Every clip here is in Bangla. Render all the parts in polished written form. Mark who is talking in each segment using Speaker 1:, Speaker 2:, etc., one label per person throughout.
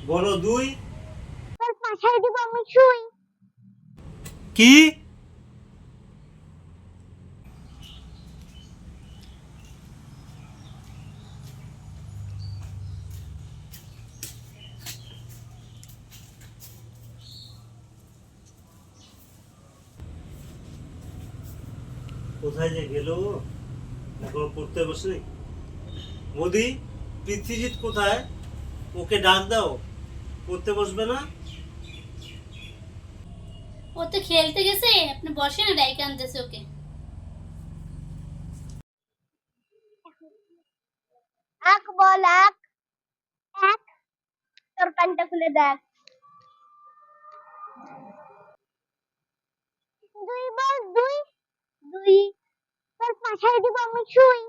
Speaker 1: বলো দুই।
Speaker 2: তোর পাশায় দিব আমি শুই।
Speaker 1: কি? কোথায় যে গেল? এখন পড়তে বসে। মোদি, পৃথ্বীজিৎ কোথায়? ওকে ডাক দাও, পড়তে বসবে না?
Speaker 3: ও তো খেলতে গেছে, আপনি বসে না, ডাইকে আনতেছে ওকে।
Speaker 2: এক বল এক। এক। তোর প্যান্টটা খুলে দেখ। দুই বল দুই। দুই। তোর পাশায় দিব আমি শুই।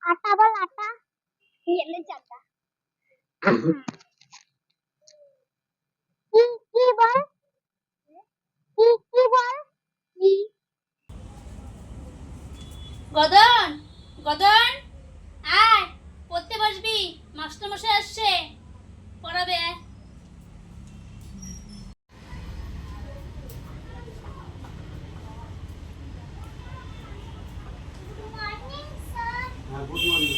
Speaker 2: আটা বল আটা। এলে চাটা। কি কি বল? কি কি বল? কি?
Speaker 3: গদন, গদন, আয় পড়তে বসবি, মাস্টার মশাই আসছে, পড়াবে।
Speaker 2: Morning sir.
Speaker 1: হ্যাঁ, গুড মর্নিং।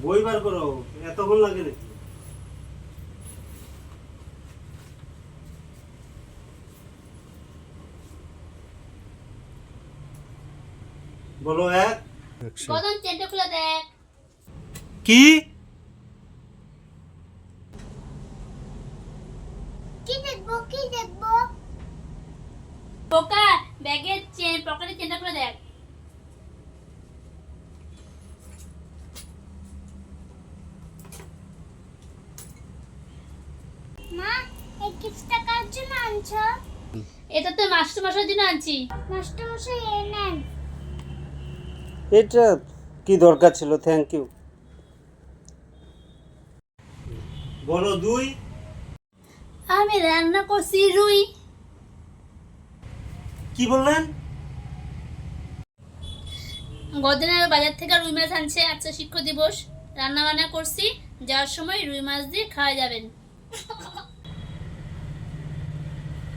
Speaker 1: বই বার করো, এতক্ষণ লাগে নাকি? বলো এক।
Speaker 3: গদন চেনটা খুলে দেখ।
Speaker 1: কি?
Speaker 2: কি দেখবো কি দেখবো?
Speaker 3: পোকা, ব্যাগের চেন, পকেটের চেনটা খুলে দেখ।
Speaker 2: মা, এই গিফটটা কার জন্য আনছো?
Speaker 3: এটা তো মাস্টার মশাইয়ের জন্য আনছি।
Speaker 2: মাস্টারমশাই এ নেন।
Speaker 1: এটা কি দরকার ছিল? Thank you. বলো দুই।
Speaker 3: আমি রান্না করছি রুই।
Speaker 1: কি বললেন?
Speaker 3: গদনের বাজার থেকে রুই মাছ আনছে, আজকে শিক্ষক দিবস, রান্না বান্না করছি, যাওয়ার সময় রুই মাছ দিয়ে খাওয়া যাবেন।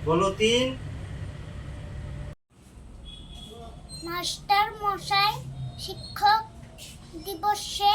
Speaker 1: বলো তিন।
Speaker 2: মাস্টার মশাই শিক্ষক দিবসে